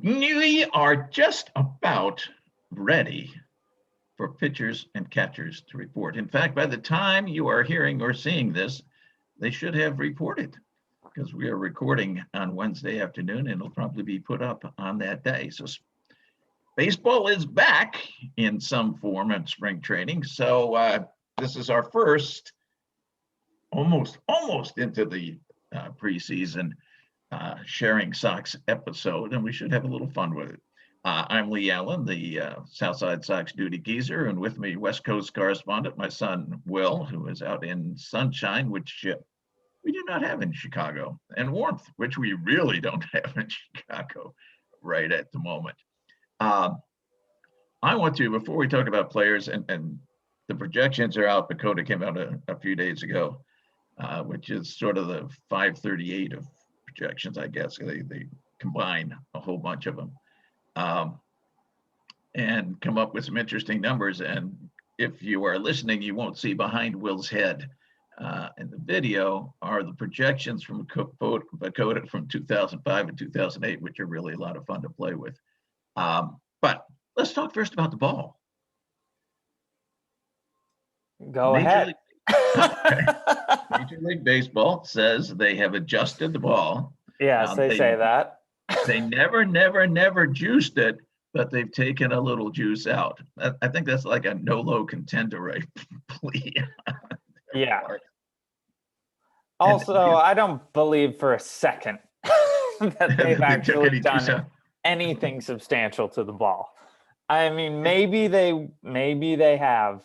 We are just about ready for pitchers and catchers to report. In fact, by the time you are hearing or seeing this, they should have reported because we are recording on Wednesday afternoon and it'll probably be put up on that day. So baseball is back in some form of spring training. So this is our first almost into the preseason sharing Sox episode, and we should have a little fun with it. I'm Leigh Allan, the Southside Sox duty geezer, and with me, West Coast correspondent, my son, Will, who is out in sunshine, which we do not have in Chicago, and warmth, which we really don't have in Chicago right at the moment. I want to, before we talk about players, and the projections are out, Dakota came out a few days ago, which is sort of the 538 of projections, I guess. They combine a whole bunch of them and come up with some interesting numbers. And if you are listening, you won't see behind Will's head in the video are the projections from Dakota from 2005 and 2008, which are really a lot of fun to play with. But let's talk first about the ball. Go ahead. Major League Baseball says they have adjusted the ball. Yes, they say that. They never juiced it, but they've taken a little juice out. I think that's like a no-low contender plea. Yeah. Also, I don't believe for a second that they've actually done anything substantial to the ball. I mean, maybe they have.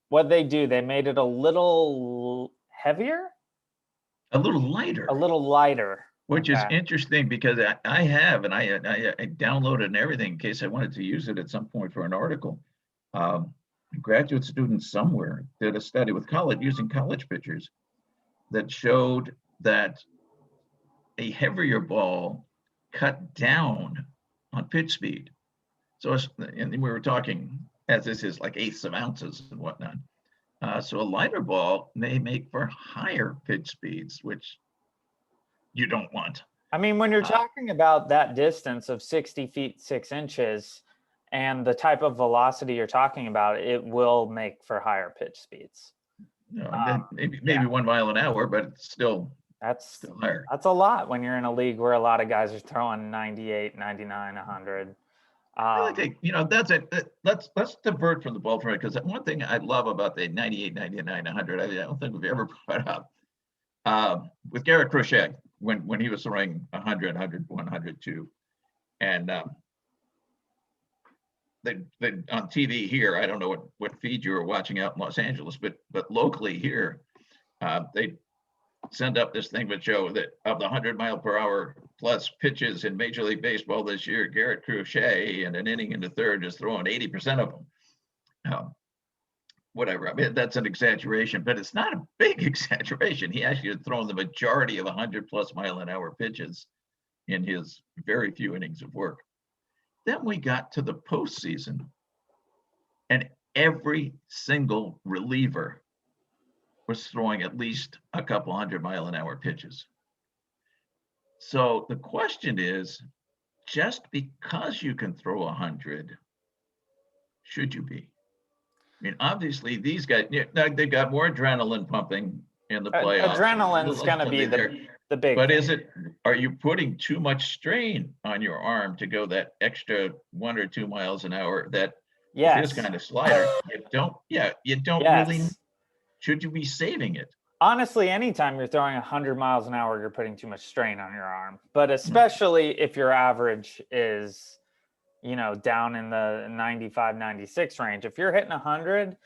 What they do, they made it a little heavier? A little lighter. Which is interesting because I have, and I downloaded and everything in case I wanted to use it at some point for an article. A graduate student somewhere did a study with using college pitchers that showed that a heavier ball cut down on pitch speed. So, and we were talking, as this is like eighths of ounces and whatnot. So a lighter ball may make for higher pitch speeds, which you don't want. I mean, when you're talking about that distance of 60 feet, 6 inches, and the type of velocity you're talking about, it will make for higher pitch speeds. Maybe 1 mile an hour, but it's still higher. That's a lot when you're in a league where a lot of guys are throwing 98, 99, 100. I think, that's it. Let's divert from the ball for it, because one thing I love about the 98, 99, 100, I don't think we've ever brought up with Garrett Crochet when he was throwing 100, 101, 102, and they on TV here. I don't know what feed you were watching out in Los Angeles, but locally here, they send up this thing that show that of the 100-mile-per-hour plus pitches in Major League Baseball this year, Garrett Crochet in an inning in the third is throwing 80% of them. Whatever. I mean, that's an exaggeration, but it's not a big exaggeration. He actually had thrown the majority of 100+ mile-an-hour pitches in his very few innings of work. Then we got to the postseason, and every single reliever was throwing at least a couple 100-mile-an-hour pitches. So the question is, just because you can throw 100, should you be? I mean, obviously these guys, they've got more adrenaline pumping in the playoffs. Adrenaline's going to be the big But thing. are you putting too much strain on your arm to go that extra 1 or 2 miles an hour that this kind of slider? You don't really. Should you be saving it? Honestly, anytime you're throwing 100 miles an hour, you're putting too much strain on your arm. But especially if your average is, down in the 95, 96 range. If you're hitting 100,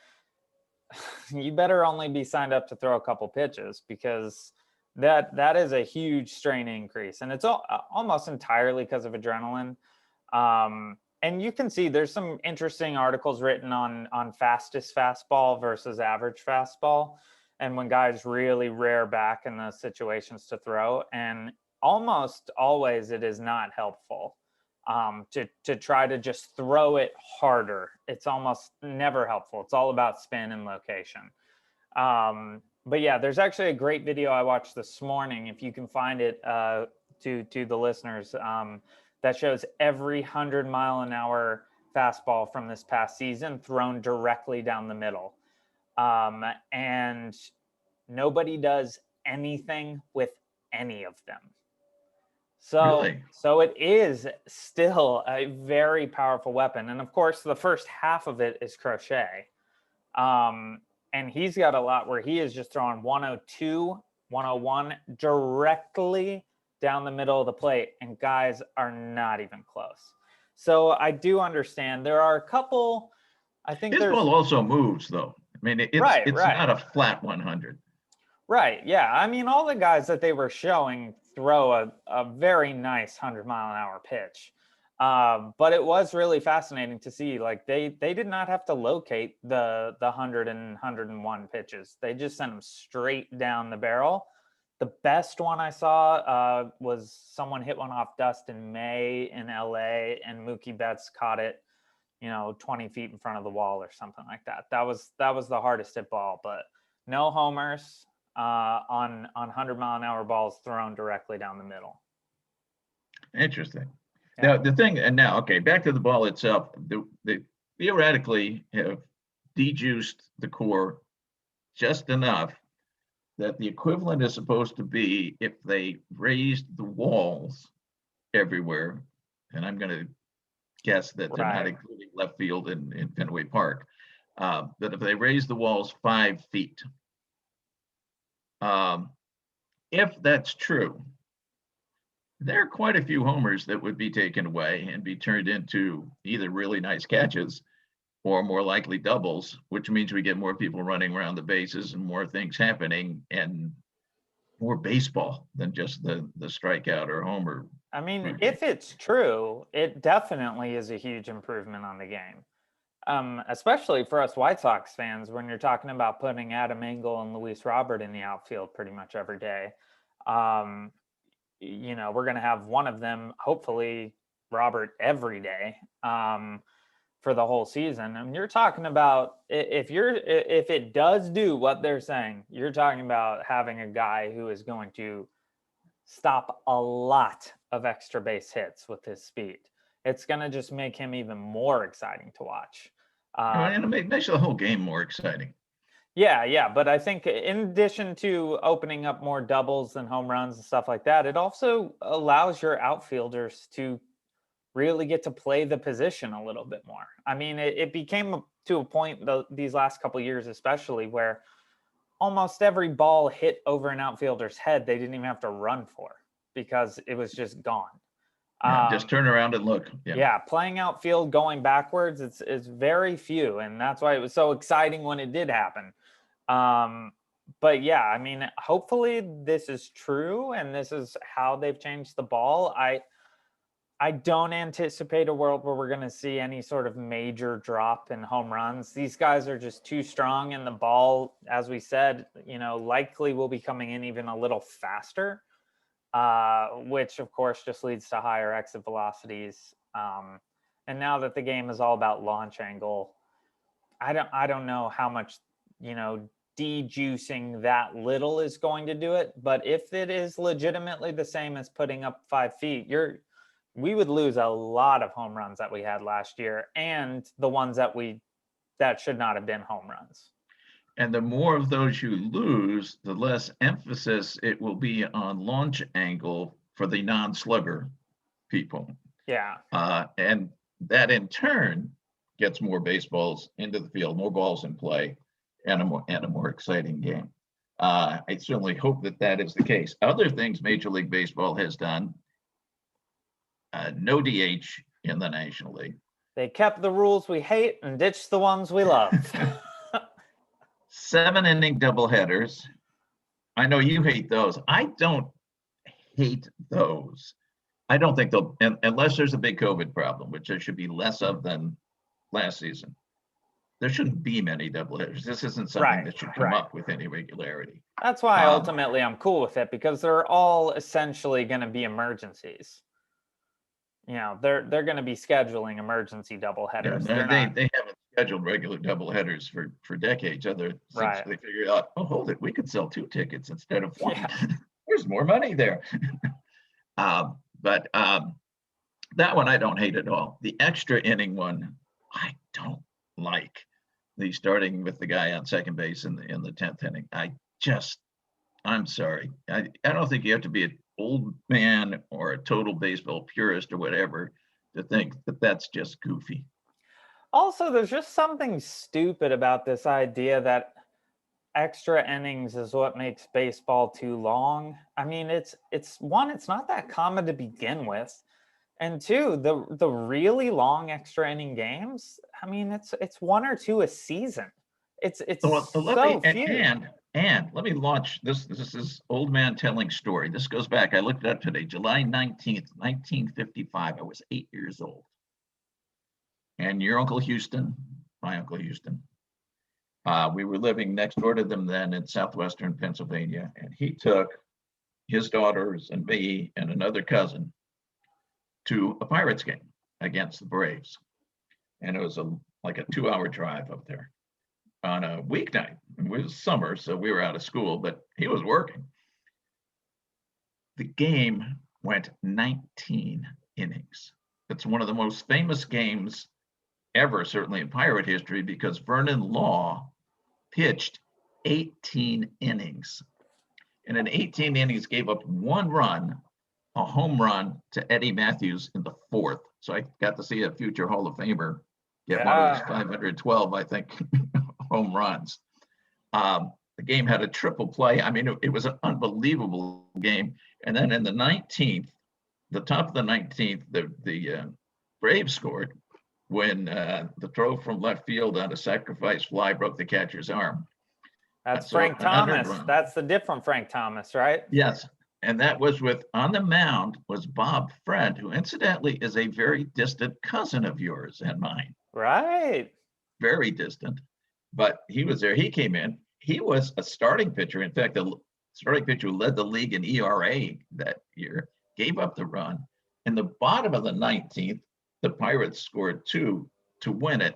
you better only be signed up to throw a couple pitches, because that is a huge strain increase. And it's almost entirely because of adrenaline. And you can see there's some interesting articles written on fastest fastball versus average fastball, and when guys really rear back in the situations to throw. And almost always it is not helpful to try to just throw it harder. It's almost never helpful. It's all about spin and location. But yeah, there's actually a great video I watched this morning, if you can find it, to the listeners. that shows every 100-mile-an-hour fastball from this past season thrown directly down the middle. And nobody does anything with any of them. Really? So it is still a very powerful weapon. And of course, the first half of it is Crochet. And he's got a lot where he is just throwing 102, 101 directly down the middle of the plate, and guys are not even close. So I do understand there are a couple. I think His ball also moves, though. I mean, it's not a flat 100. Right. Yeah. I mean, all the guys that they were showing throw a very nice 100-mile-an-hour pitch. But it was really fascinating to see, like, they did not have to locate the 100 and 101 pitches. They just sent them straight down the barrel. The best one I saw was someone hit one off Dust in May in LA, and Mookie Betts caught it, 20 feet in front of the wall or something like that. That was the hardest hit ball, but no homers on 100-mile-an-hour balls thrown directly down the middle. Interesting. Yeah. Now the thing, and now, okay, back to the ball itself. They theoretically have dejuiced the core just enough that the equivalent is supposed to be if they raised the walls everywhere, and I'm going to guess that they're not including left field in Fenway Park, that if they raise the walls 5 feet, if that's true, there are quite a few homers that would be taken away and be turned into either really nice catches or more likely doubles, which means we get more people running around the bases and more things happening and more baseball than just the strikeout or homer. I mean, if it's true, it definitely is a huge improvement on the game. Especially for us White Sox fans, when you're talking about putting Adam Engel and Luis Robert in the outfield pretty much every day. We're going to have one of them, hopefully Robert, every day for the whole season. And you're talking about, if it does do what they're saying, you're talking about having a guy who is going to stop a lot of extra base hits with his speed. It's going to just make him even more exciting to watch. And it makes the whole game more exciting. Yeah. But I think in addition to opening up more doubles and home runs and stuff like that, it also allows your outfielders to really get to play the position a little bit more. I mean, it became to a point these last couple of years, especially, where almost every ball hit over an outfielder's head, they didn't even have to run for because it was just gone. Just turn around and look. Yeah, playing outfield going backwards, it's very few, and that's why it was so exciting when it did happen. But yeah, I mean, hopefully this is true, and this is how they've changed the ball. I don't anticipate a world where we're going to see any sort of major drop in home runs. These guys are just too strong, and the ball, as we said, likely will be coming in even a little faster. Which of course just leads to higher exit velocities. And now that the game is all about launch angle, I don't know how much, dejuicing that little is going to do it. But if it is legitimately the same as putting up 5 feet, we would lose a lot of home runs that we had last year, and the ones that should not have been home runs. And the more of those you lose, the less emphasis it will be on launch angle for the non-slugger people. Yeah. And that in turn gets more baseballs into the field, more balls in play, and a more exciting game. I certainly hope that is the case. Other things Major League Baseball has done, no DH in the National League. They kept the rules we hate and ditched the ones we love. 7-inning doubleheaders. I know you hate those. I don't hate those. I don't think they'll, unless there's a big COVID problem, which there should be less of than last season. There shouldn't be many doubleheaders. This isn't something that should come up with any regularity. That's why ultimately I'm cool with it, because they're all essentially going to be emergencies. They're going to be scheduling emergency doubleheaders. Yeah, they haven't scheduled regular doubleheaders for decades. Since they figured out, hold it, we could sell 2 tickets instead of 1. Yeah. There's more money there. But that one I don't hate at all. The extra inning one, I don't like. The starting with the guy on second base in the 10th inning. I'm sorry. I don't think you have to be an old man or a total baseball purist or whatever to think that that's just goofy. Also, there's just something stupid about this idea that extra innings is what makes baseball too long. I mean, it's one, it's not that common to begin with. And two, the really long extra inning games, I mean, it's one or two a season. It's Well, so few. and let me launch this. This is old man telling story. This goes back. I looked it up today, July 19th, 1955. I was 8 years old. And your Uncle Houston, my Uncle Houston, we were living next door to them then in southwestern Pennsylvania. And he took his daughters and me and another cousin to a Pirates game against the Braves. And it was like a 2-hour drive up there on a weeknight. It was summer, so we were out of school, but he was working. The game went 19 innings. It's one of the most famous games ever, certainly in Pirate history, because Vernon Law pitched 18 innings. And in 18 innings gave up 1 run, a home run to Eddie Matthews in the 4th. So I got to see a future Hall of Famer get one of his 512, I think, home runs. The game had a triple play. I mean, it was an unbelievable game. And then in the 19th, the top of the 19th, the Braves scored when the throw from left field on a sacrifice fly broke the catcher's arm. That's Frank Thomas. That's the different Frank Thomas, right? Yes. And that was on the mound was Bob Friend, who incidentally is a very distant cousin of yours and mine. Right. Very distant. But he was there. He came in. He was a starting pitcher. In fact, the starting pitcher who led the league in ERA that year, gave up the run. In the bottom of the 19th, the Pirates scored 2 to win it.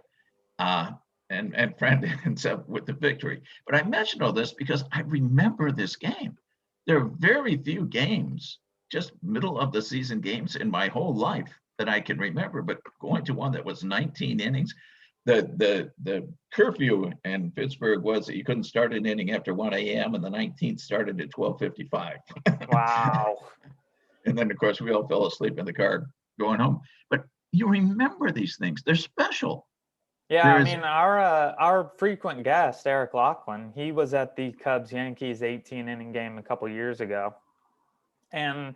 And Friend ends up with the victory. But I mention all this because I remember this game. There are very few games, just middle of the season games in my whole life that I can remember, but going to one that was 19 innings, the curfew in Pittsburgh was that you couldn't start an inning after 1 a.m. and the 19th started at 12:55. Wow. And then of course we all fell asleep in the car going home. But you remember these things, they're special. Yeah, I mean, our frequent guest, Eric Laughlin, he was at the Cubs-Yankees 18-inning game a couple years ago. And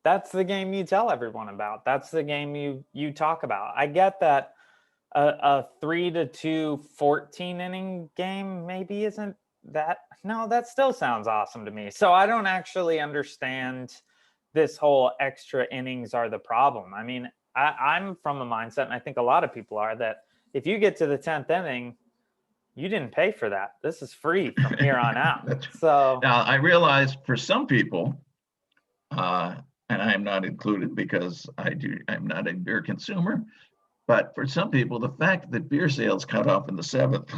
that's the game you tell everyone about. That's the game you talk about. I get that a 3-2 14-inning game maybe isn't that. No, that still sounds awesome to me. So I don't actually understand this whole extra innings are the problem. I mean, I'm from a mindset, and I think a lot of people are, that if you get to the 10th inning, you didn't pay for that. This is free from here on out. So now I realize for some people, and I am not included because I'm not a beer consumer, but for some people, the fact that beer sales cut off in the 7th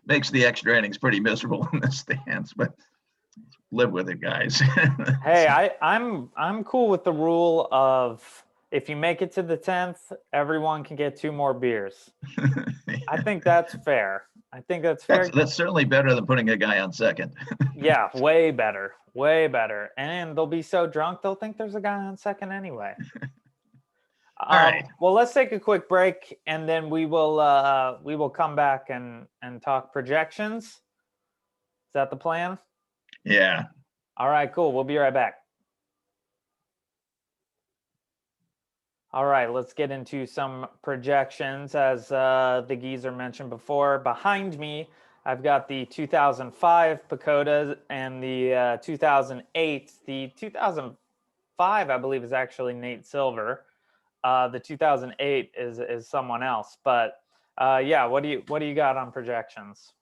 makes the extra innings pretty miserable in the stands. But live with it, guys. Hey, I'm cool with the rule of, if you make it to the 10th, everyone can get 2 more beers. Yeah. I think that's fair. That's certainly better than putting a guy on second. Yeah, way better. Way better. And they'll be so drunk, they'll think there's a guy on second anyway. All right. Well, let's take a quick break, and then we will come back and talk projections. Is that the plan? Yeah. All right, cool. We'll be right back. All right, let's get into some projections. As the geezer mentioned before, behind me, I've got the 2005 Pacoda and the 2008. The 2005, I believe, is actually Nate Silver. The 2008 is someone else. But yeah, what do you got on projections?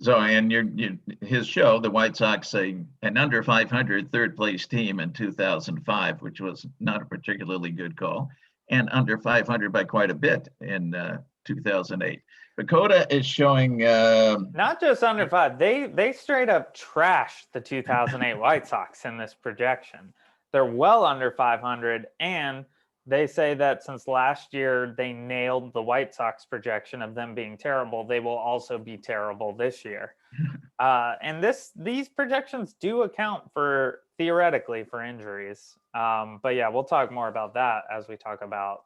So, and his show, the White Sox, an under 500 third place team in 2005, which was not a particularly good call, and under 500 by quite a bit in 2008. Pacoda is showing not just under 5. They straight up trashed the 2008 White Sox in this projection. They're well under 500, and They say that since last year they nailed the White Sox projection of them being terrible, they will also be terrible this year. And these projections do account for, theoretically, for injuries. But yeah, we'll talk more about that as we talk about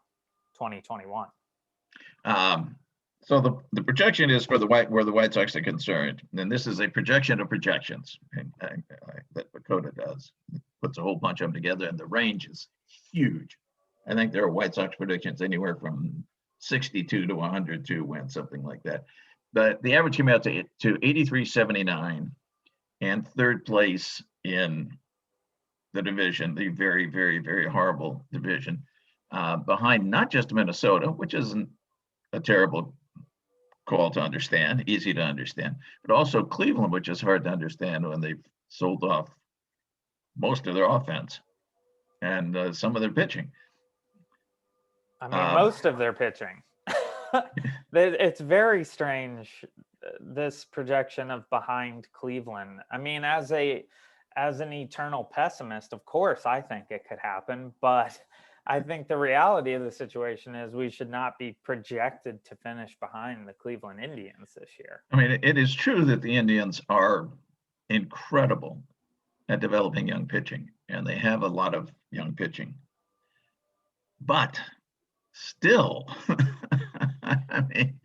2021. So the projection is for where the White Sox are concerned, and this is a projection of projections that Dakota does. It puts a whole bunch of them together, and the range is huge. I think there are White Sox predictions anywhere from 62 to 102 wins, something like that. But the average came out to 83.79, and third place in the division, the very, very, very horrible division, behind not just Minnesota, which isn't a terrible call to understand, easy to understand, but also Cleveland, which is hard to understand when they've sold off most of their offense and some of their pitching. I mean, most of their pitching. It's very strange, this projection of behind Cleveland. I mean, as an eternal pessimist, of course, I think it could happen, but I think the reality of the situation is we should not be projected to finish behind the Cleveland Indians this year. I mean, it is true that the Indians are incredible at developing young pitching, and they have a lot of young pitching. But still, I mean,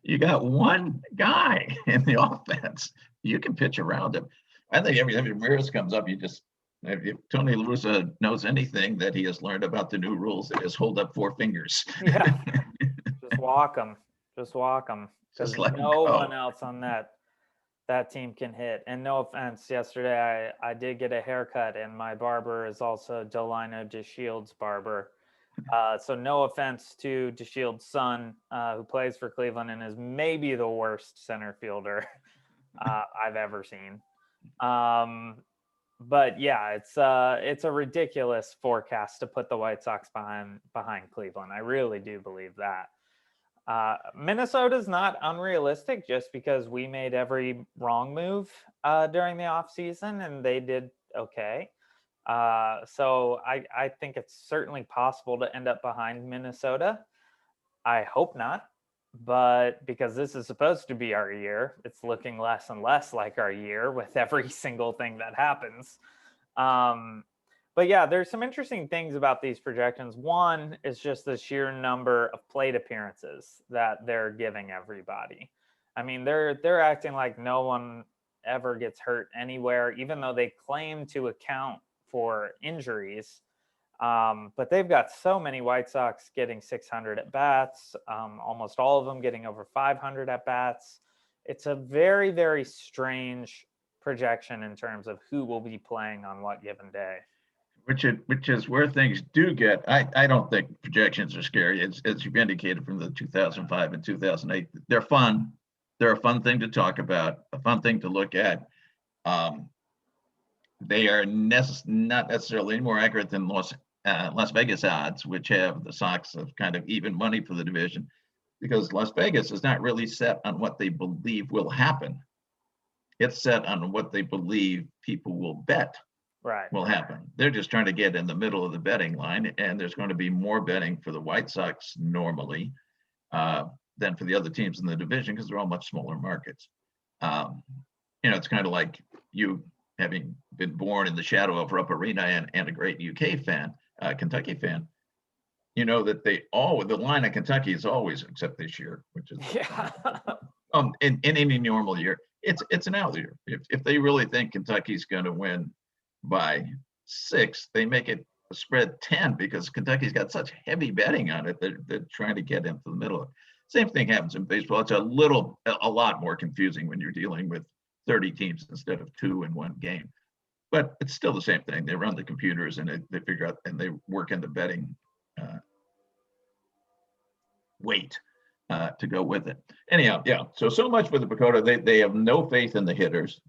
you got one guy in the offense. You can pitch around him. I think every time Ramirez comes up, if Tony La Russa knows anything that he has learned about the new rules, it is hold up 4 fingers. Yeah, just walk them. Just walk them. Because no one else on that team can hit. And no offense, yesterday I did get a haircut, and my barber is also Delino DeShield's barber. So no offense to DeShield's son, who plays for Cleveland and is maybe the worst center fielder I've ever seen. But yeah, it's a ridiculous forecast to put the White Sox behind Cleveland. I really do believe that. Minnesota's not unrealistic just because we made every wrong move during the offseason and they did okay. So I think it's certainly possible to end up behind Minnesota. I hope not, but because this is supposed to be our year, it's looking less and less like our year with every single thing that happens. But yeah, there's some interesting things about these projections. One is just the sheer number of plate appearances that they're giving everybody. I mean, they're acting like no one ever gets hurt anywhere, even though they claim to account for injuries. But they've got so many White Sox getting 600 at bats, almost all of them getting over 500 at bats. It's a very, very strange projection in terms of who will be playing on what given day. Which is where things do get. I don't think projections are scary. As you've indicated from the 2005 and 2008, they're fun. They're a fun thing to talk about, a fun thing to look at. They are not necessarily any more accurate than Las Vegas odds, which have the Sox of kind of even money for the division, because Las Vegas is not really set on what they believe will happen. It's set on what they believe people will bet will happen. They're just trying to get in the middle of the betting line, and there's going to be more betting for the White Sox normally than for the other teams in the division because they're all much smaller markets. It's kind of like you having been born in the shadow of Rupp Arena and a great UK fan, Kentucky fan. You know that the line of Kentucky is always, except this year, which is in any normal year, it's an outlier. If they really think Kentucky's going to win by 6, they make it a spread 10 because Kentucky's got such heavy betting on it. They're trying to get into the middle of it. Same thing happens in baseball. It's a lot more confusing when you're dealing with 30 teams instead of 2 in one game. But it's still the same thing. They run the computers and they figure out and they work in the betting weight to go with it. Anyhow, yeah. So much for the PECOTA. They have no faith in the hitters.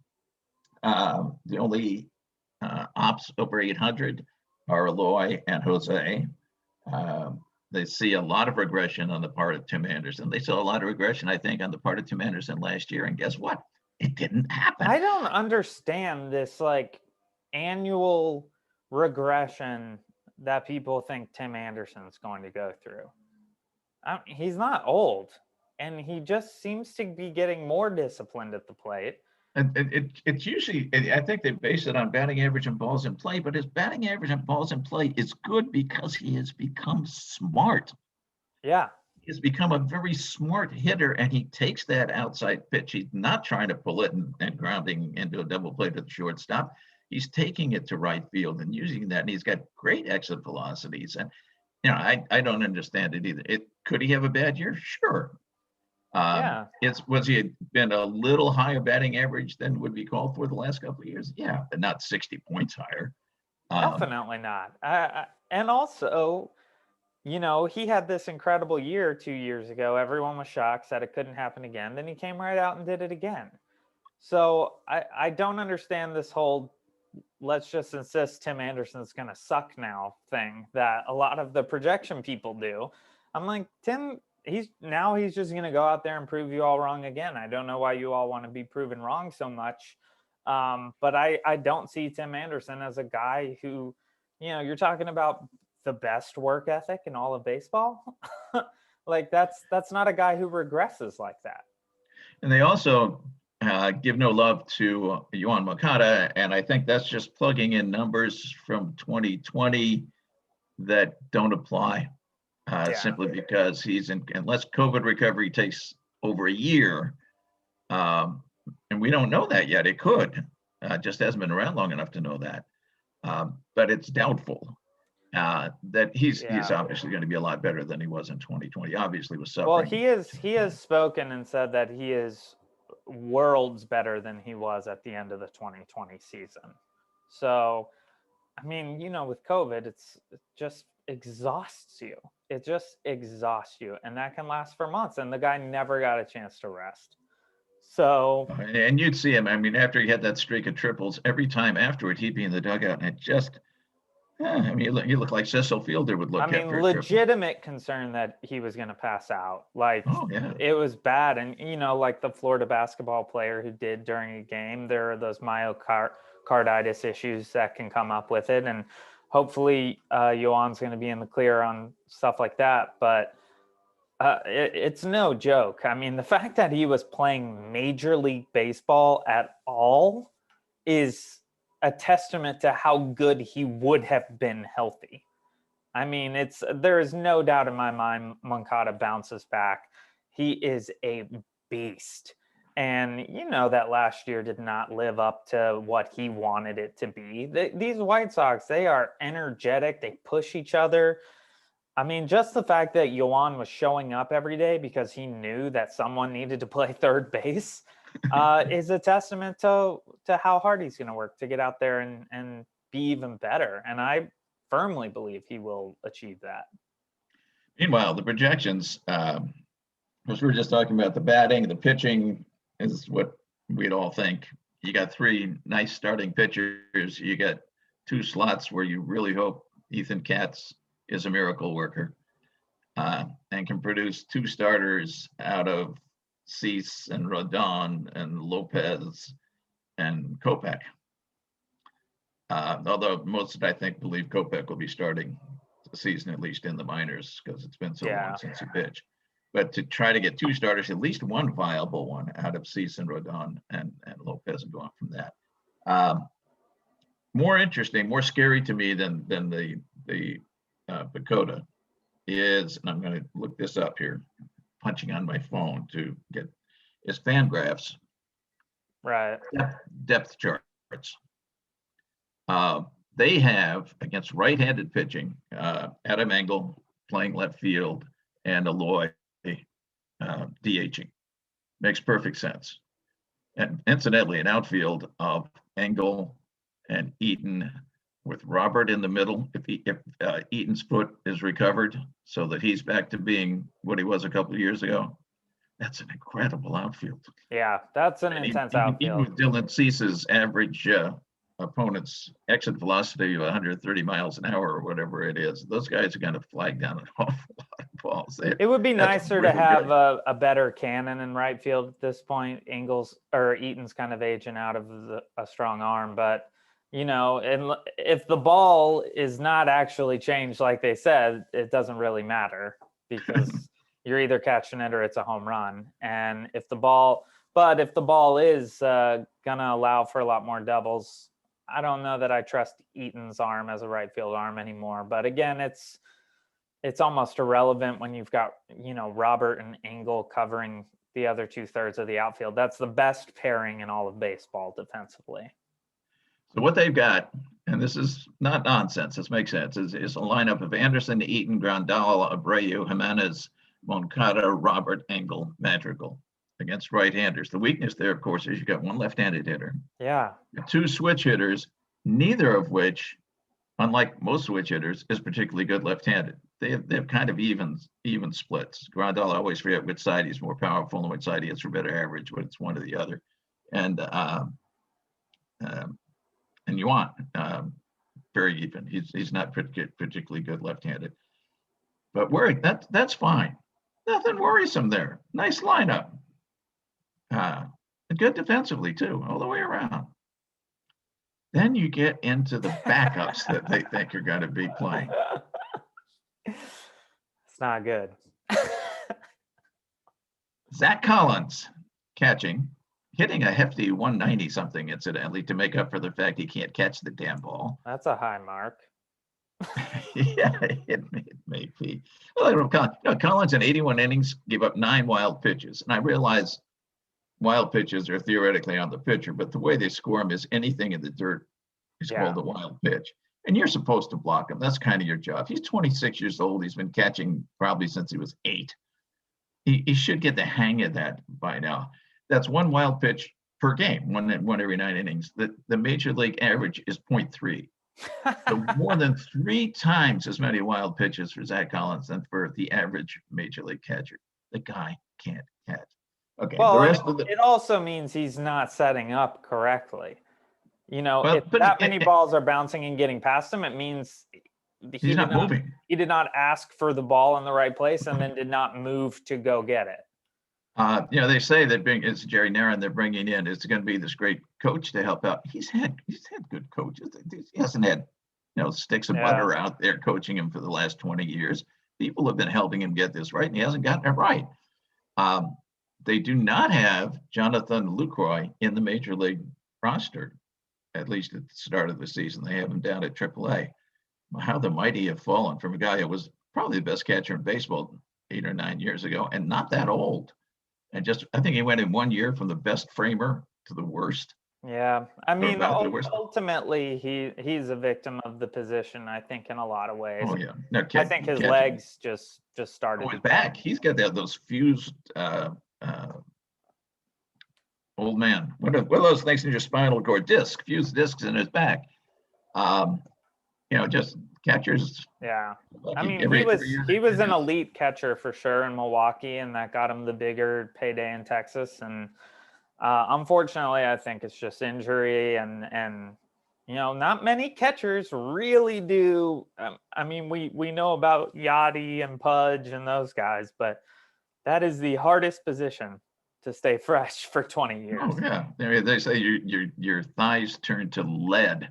The only ops over 800 are Eloy and Jose. They see a lot of regression on the part of Tim Anderson. They saw a lot of regression, I think, on the part of Tim Anderson last year. And guess what? It didn't happen. I don't understand this annual regression that people think Tim Anderson's going to go through. He's not old, and he just seems to be getting more disciplined at the plate. And it's usually, I think they base it on batting average and balls in play, but his batting average and balls in play is good because he has become smart. Yeah. He's become a very smart hitter, and he takes that outside pitch. He's not trying to pull it and grounding into a double play to the shortstop. He's taking it to right field and using that, and he's got great exit velocities. And I don't understand it either. Could he have a bad year? Sure. Yeah. Was he been a little higher batting average than would be called for the last couple of years? Yeah, but not 60 points higher. Definitely not. And also, he had this incredible year 2 years ago. Everyone was shocked, said it couldn't happen again. Then he came right out and did it again. So I don't understand this whole let's just insist Tim Anderson's going to suck now thing that a lot of the projection people do. I'm like, Tim, he's just going to go out there and prove you all wrong again. I don't know why you all want to be proven wrong so much. But I don't see Tim Anderson as a guy who, you're talking about the best work ethic in all of baseball. Like that's not a guy who regresses like that. And they also give no love to Yoan Moncada, and I think that's just plugging in numbers from 2020 that don't apply. Simply because unless COVID recovery takes over a year, and we don't know that yet. It could, just hasn't been around long enough to know that. But it's doubtful that he's obviously going to be a lot better than he was in 2020. Obviously, was suffering. Well, he has spoken and said that he is worlds better than he was at the end of the 2020 season. So, I mean, with COVID, it just exhausts you. It just exhausts you, and that can last for months. And the guy never got a chance to rest. So, and you'd see him. I mean, after he had that streak of triples, every time afterward, he'd be in the dugout, and it just, he looked like Cecil Fielder would look. I mean, legitimate concern that he was going to pass out. Like, it was bad. And, like the Florida basketball player who did during a game, there are those myocarditis issues that can come up with it. And hopefully Yoan's going to be in the clear on stuff like that. But it's no joke. I mean, the fact that he was playing Major League Baseball at all is a testament to how good he would have been healthy. I mean, there is no doubt in my mind Moncada bounces back. He is a beast. And that last year did not live up to what he wanted it to be. These White Sox, they are energetic. They push each other. I mean, just the fact that Yoan was showing up every day because he knew that someone needed to play third base is a testament to how hard he's going to work to get out there and be even better. And I firmly believe he will achieve that. Meanwhile, the projections, because we were just talking about the batting, the pitching is what we'd all think. You got three nice starting pitchers. You got two slots where you really hope Ethan Katz is a miracle worker and can produce two starters out of Cease and Rodon and Lopez and Kopech. Although most, I think, believe Kopech will be starting the season, at least in the minors, because it's been so long since he pitched. But to try to get two starters, at least one viable one out of Cease and Rodon and Lopez, and go on from that. More interesting, more scary to me than the Pagoda is, and I'm going to look this up here, punching on my phone to get, is FanGraphs. Right. Depth charts. They have, against right-handed pitching, Adam Engel playing left field and Eloy DHing. Makes perfect sense. And incidentally, an outfield of Engel and Eaton with Robert in the middle, if Eaton's foot is recovered so that he's back to being what he was a couple of years ago, that's an incredible outfield. Yeah, that's an intense outfield. Even with Dylan Cease's average opponent's exit velocity of 130 miles an hour or whatever it is, those guys are going to flag down an awful lot of balls. It would be nicer to have a better cannon in right field at this point. Eaton's kind of aging out of a strong arm, but and if the ball is not actually changed like they said, it doesn't really matter because you're either catching it or it's a home run. And if the ball is gonna allow for a lot more doubles, I don't know that I trust Eaton's arm as a right field arm anymore. But again, it's almost irrelevant when you've got, Robert and Engel covering the other 2/3 of the outfield. That's the best pairing in all of baseball defensively. So what they've got, and this is not nonsense, this makes sense, is a lineup of Anderson, Eaton, Grandal, Abreu, Jimenez, Moncada, Robert, Engel, Madrigal against right-handers. The weakness there, of course, is you got one left-handed hitter. Yeah. Two switch hitters, neither of which, unlike most switch hitters, is particularly good left-handed. They have kind of even splits. Grandal, I always forget which side he's more powerful and which side he hits for better average, but it's one or the other. And Yuan, very even. He's not particularly good left-handed, but that's fine. Nothing worrisome there. Nice lineup, and good defensively too, all the way around. Then you get into the backups that they think are going to be playing. It's not good. Zach Collins catching. Hitting a hefty 190 something, incidentally, to make up for the fact he can't catch the damn ball. That's a high mark. Yeah, it may be. Well, Collins in 81 innings gave up 9 wild pitches. And I realize wild pitches are theoretically on the pitcher, but the way they score them is anything in the dirt is called a wild pitch. And you're supposed to block him. That's kind of your job. He's 26 years old. He's been catching probably since he was 8. He should get the hang of that by now. That's one wild pitch per game, one every 9 innings. The major league average is 0.3. So more than 3 times as many wild pitches for Zach Collins than for the average major league catcher. The guy can't catch. Okay. Well, it also means he's not setting up correctly. If that many balls are bouncing and getting past him, it means he's not moving. He did not ask for the ball in the right place and then did not move to go get it. They say that it's Jerry Narron they're bringing in. It's going to be this great coach to help out. He's had good coaches. He hasn't had, sticks of butter out there coaching him for the last 20 years. People have been helping him get this right, and he hasn't gotten it right. They do not have Jonathan Lucroy in the major league roster, at least at the start of the season. They have him down at AAA. How the mighty have fallen from a guy who was probably the best catcher in baseball 8 or 9 years ago, and not that old. And I think he went in 1 year from the best framer to the worst. Yeah. I mean, ultimately, he's a victim of the position, I think, in a lot of ways. Oh, yeah. I think his legs just started. His back. He's got those fused, old man. What are those things in your spinal cord? Fused discs in his back. Just catchers. Yeah. I mean, he was an elite catcher for sure in Milwaukee, and that got him the bigger payday in Texas. And unfortunately, I think it's just injury and not many catchers really do. I mean, we know about Yachty and Pudge and those guys, but that is the hardest position to stay fresh for 20 years. Oh yeah, they say your thighs turn to lead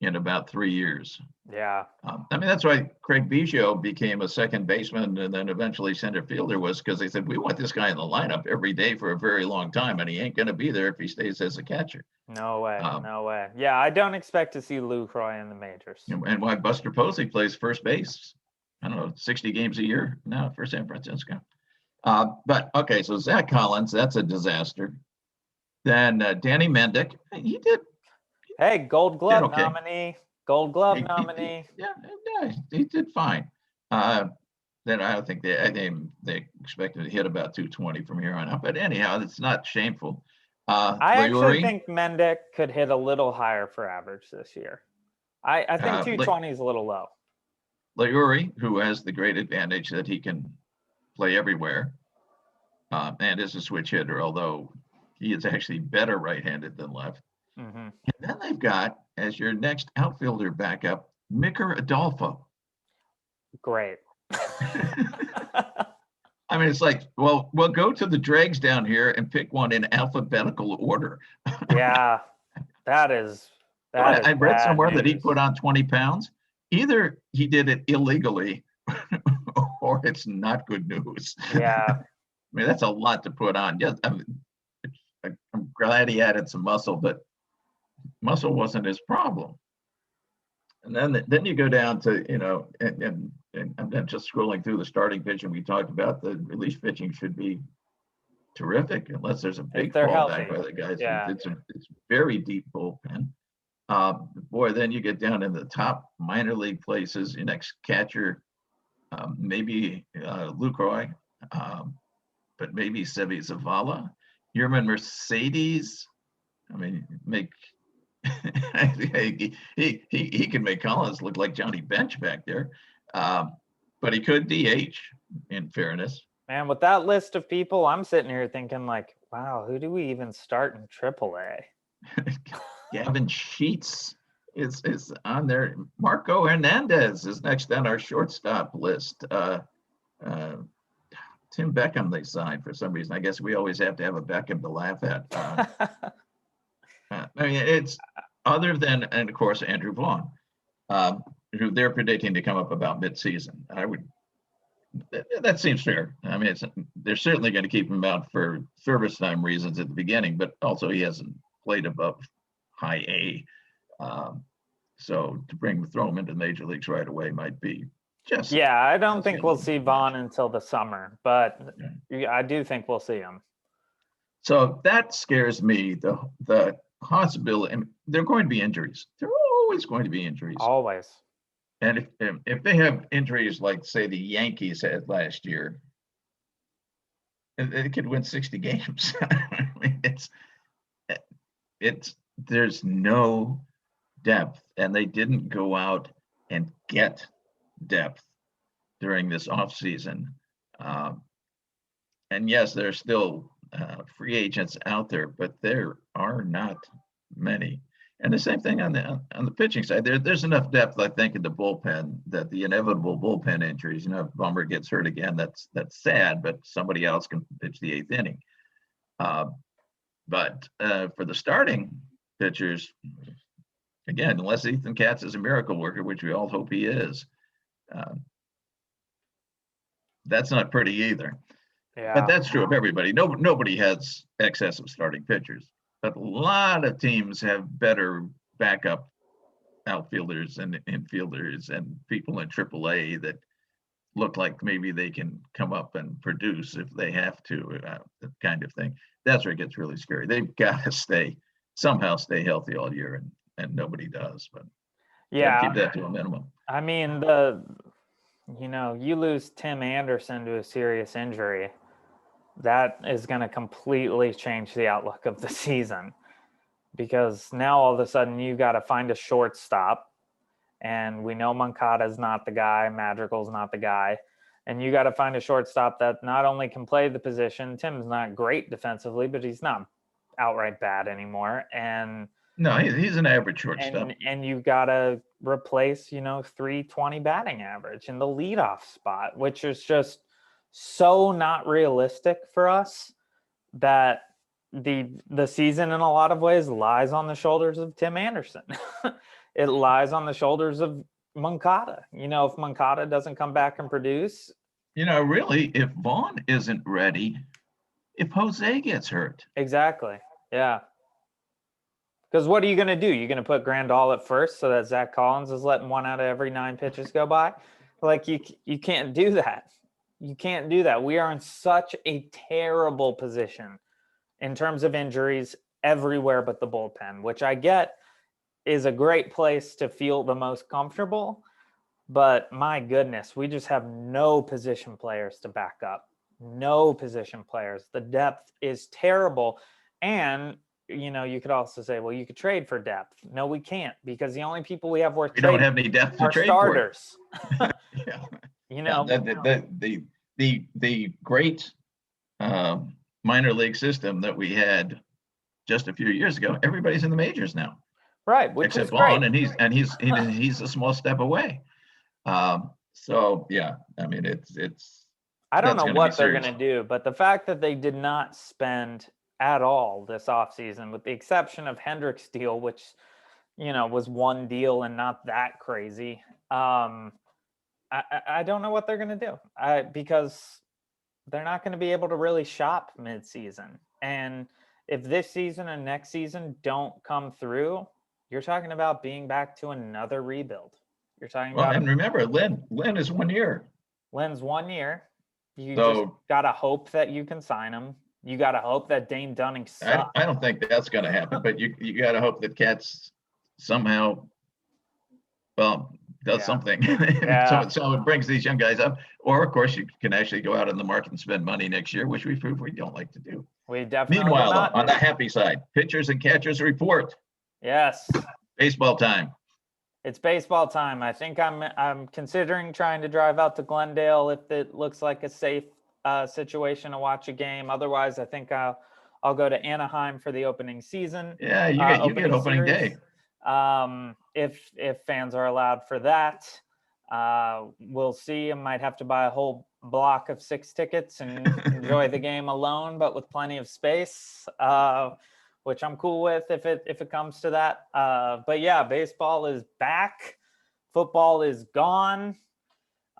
in about 3 years. Yeah. That's why Craig Biggio became a second baseman and then eventually center fielder, was because they said, we want this guy in the lineup every day for a very long time, and he ain't going to be there if he stays as a catcher. No way. No way. Yeah, I don't expect to see Lucroy in the majors. And why Buster Posey plays first base, 60 games a year now for San Francisco. But, okay, so Zach Collins, that's a disaster. Then Danny Mendick, he did. Hey, Gold Glove nominee. Gold Glove nominee. He did fine. Then I think they expected to hit about 220 from here on out. But anyhow, it's not shameful. I actually think Mendick could hit a little higher for average this year. I think 220 is a little low. Leury, who has the great advantage that he can play everywhere and is a switch hitter, although he is actually better right-handed than left. Mm-hmm. And then they've got, as your next outfielder backup, Micker Adolfo. Great. It's like, well, we'll go to the dregs down here and pick one in alphabetical order. Yeah, that is That is I read bad somewhere that he news. put on 20 pounds. Either he did it illegally or it's not good news. Yeah. I mean, that's a lot to put on. Yes, I'm glad he added some muscle, but muscle wasn't his problem. And then you go down to, and I'm then just scrolling through the starting pitching we talked about. The relief pitching should be terrific unless there's a If big they're fallback healthy. by the guys. Yeah. It's very deep bullpen. Boy, then you get down in the top minor league places. Your next catcher, maybe Lucroy, but maybe Sevi Zavala. Yerman Mercedes. I mean, he can make Collins look like Johnny Bench back there, but he could DH. In fairness, Man, with that list of people, I'm sitting here thinking like, wow, who do we even start in AAA? Gavin Sheets is on there. Marco Hernandez is next on our shortstop list. Tim Beckham they signed for some reason. I guess we always have to have a Beckham to laugh at. I mean, it's other than, and of course, Andrew Vaughn, who they're predicting to come up about midseason. That seems fair. I mean, they're certainly going to keep him out for service time reasons at the beginning, but also he hasn't played above high A. So to throw him into the major leagues right away might be just. Yeah, I don't think we'll see Vaughn until the summer, but I do think we'll see him. So that scares me. The possibility, and there are going to be injuries. There are always going to be injuries. Always. And if they have injuries like, say, the Yankees had last year, they could win 60 games. I mean, there's no depth, and they didn't go out and get depth during this offseason. And yes, there's still free agents out there, but there are not many. And the same thing on the pitching side. There's enough depth, I think, in the bullpen that the inevitable bullpen injuries. If Bummer gets hurt again, that's sad. But somebody else can pitch the eighth inning. But for the starting pitchers, again, unless Ethan Katz is a miracle worker, which we all hope he is, that's not pretty either. Yeah. But that's true of everybody. Nobody has excessive starting pitchers. But a lot of teams have better backup outfielders and infielders and people in AAA that look like maybe they can come up and produce if they have to, that kind of thing. That's where it gets really scary. They've got to somehow stay healthy all year, and nobody does. But yeah, keep that to a minimum. I mean, you lose Tim Anderson to a serious injury. That is going to completely change the outlook of the season, because now all of a sudden you got to find a shortstop, and we know Moncada's not the guy, Madrigal's not the guy, and you got to find a shortstop that not only can play the position. Tim's not great defensively, but he's not outright bad anymore. And no, he's an average shortstop. And you got to replace, 320 batting average in the leadoff spot, which is just so not realistic for us, that the season in a lot of ways lies on the shoulders of Tim Anderson. It lies on the shoulders of Moncada. If Moncada doesn't come back and produce. Really, if Vaughn isn't ready, if Jose gets hurt. Exactly. Yeah. Because what are you going to do? You're going to put Grandal at first so that Zach Collins is letting 1 out of every 9 pitches go by? Like, you can't do that. You can't do that. We are in such a terrible position in terms of injuries everywhere but the bullpen, which I get is a great place to feel the most comfortable. But my goodness, we just have no position players to back up. No position players. The depth is terrible. And, you could also say, well, you could trade for depth. No, we can't, because the only people we have worth we don't have any depth to trade starters. For. The great minor league system that we had just a few years ago, everybody's in the majors now, right? Which except is Vaughn, great. and he's a small step away. So yeah, I mean it's. I don't know what they're going to do, but the fact that they did not spend at all this offseason, with the exception of Hendricks deal, which was one deal and not that crazy. I don't know what they're going to do because they're not going to be able to really shop mid-season. And if this season and next season don't come through, you're talking about being back to another rebuild. You're talking Well, about, and remember, Lynn is 1 year. Lynn's 1 year. You just So got to hope that you can sign him. You got to hope that Dane Dunning sucks. I don't think that's going to happen, but you got to hope that Katz somehow, well, does Yeah. something. Yeah. So it brings these young guys up. Or, of course, you can actually go out in the market and spend money next year, which we prove we don't like to do. We definitely will Meanwhile, not on do. the happy side, pitchers and catchers report. Yes. Baseball time. It's baseball time. I think I'm considering trying to drive out to Glendale if it looks like a safe situation to watch a game. Otherwise, I think I'll go to Anaheim for the opening season. Yeah, you get opening day. If fans are allowed for that, we'll see. I might have to buy a whole block of 6 tickets and enjoy the game alone, but with plenty of space. Which I'm cool with if it comes to that. But yeah, baseball is back. Football is gone.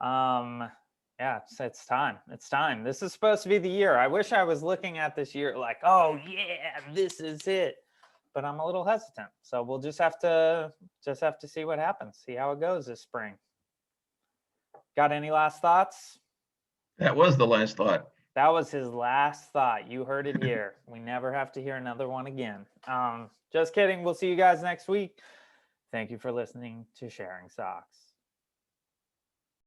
Yeah, it's time. It's time. This is supposed to be the year. I wish I was looking at this year like, oh yeah, this is it. But I'm a little hesitant. So we'll just have to see what happens. See how it goes this spring. Got any last thoughts? That was the last thought. That was his last thought. You heard it here. We never have to hear another one again. Just kidding. We'll see you guys next week. Thank you for listening to Sharing Sox.